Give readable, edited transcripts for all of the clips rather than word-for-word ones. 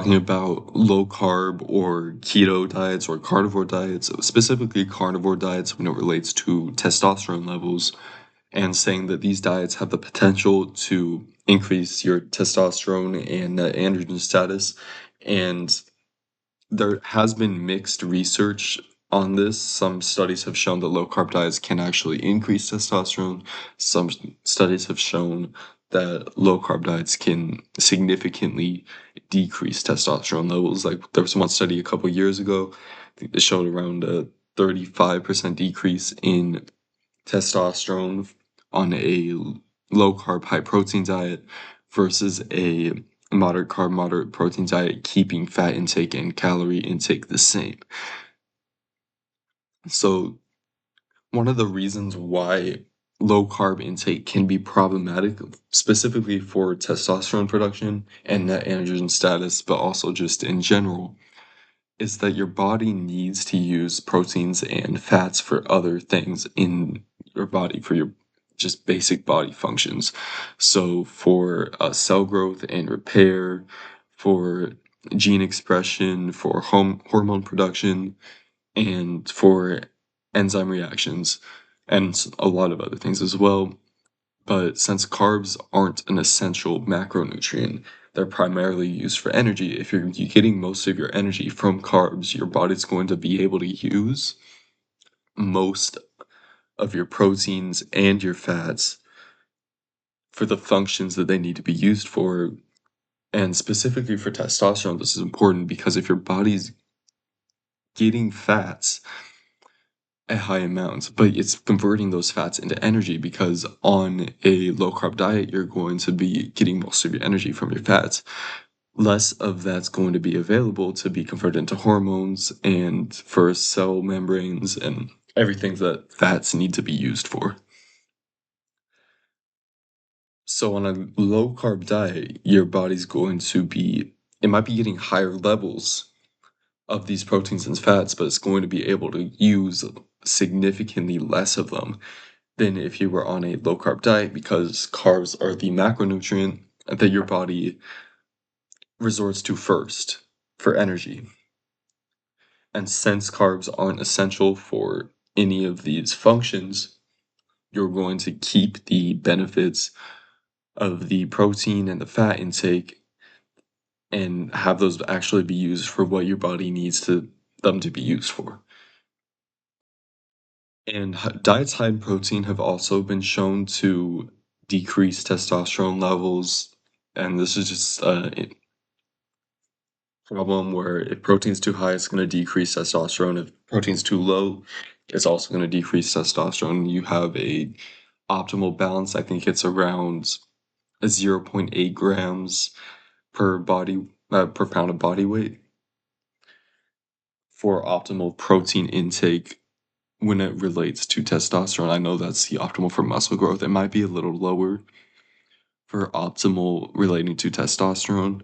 talking about low carb or keto diets or carnivore diets, specifically carnivore diets when it relates to testosterone levels, and saying that these diets have the potential to increase your testosterone and androgen status. And there has been mixed research on this. Some studies have shown that low carb diets can actually increase testosterone. Some studies have shown that low carb diets can significantly decrease testosterone levels. Like there was one study a couple years ago that showed around a 35% decrease in testosterone on a low carb, high protein diet versus a moderate carb, moderate protein diet, keeping fat intake and calorie intake the same. So, one of the reasons why low carb intake can be problematic, specifically for testosterone production and net androgen status, but also just in general, is that your body needs to use proteins and fats for other things in your body, for your just basic body functions. So for cell growth and repair, for gene expression, for hormone production, and for enzyme reactions, and a lot of other things as well. But since carbs aren't an essential macronutrient, they're primarily used for energy. If you're getting most of your energy from carbs, your body's going to be able to use most of your proteins and your fats for the functions that they need to be used for. And specifically for testosterone, this is important because if your body's getting fats at high amounts, but it's converting those fats into energy, because on a low carb diet, you're going to be getting most of your energy from your fats. Less of that's going to be available to be converted into hormones and for cell membranes and everything that fats need to be used for. So on a low carb diet, your body's going to be, it might be getting higher levels of these proteins and fats, but it's going to be able to use significantly less of them than if you were on a low carb diet, because carbs are the macronutrient that your body resorts to first for energy. And since carbs aren't essential for any of these functions, you're going to keep the benefits of the protein and the fat intake and have those actually be used for what your body needs them to be used for. And diets high in protein have also been shown to decrease testosterone levels. And this is just a problem where if protein's too high, it's going to decrease testosterone. If protein's too low, it's also going to decrease testosterone. You have a optimal balance. I think it's around 0.8 grams per pound of body weight for optimal protein intake when it relates to testosterone. I know that's the optimal for muscle growth. It might be a little lower for optimal relating to testosterone,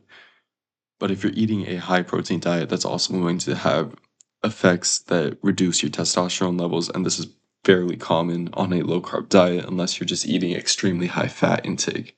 but if you're eating a high protein diet, that's also going to have effects that reduce your testosterone levels, and this is fairly common on a low carb diet unless you're just eating extremely high fat intake.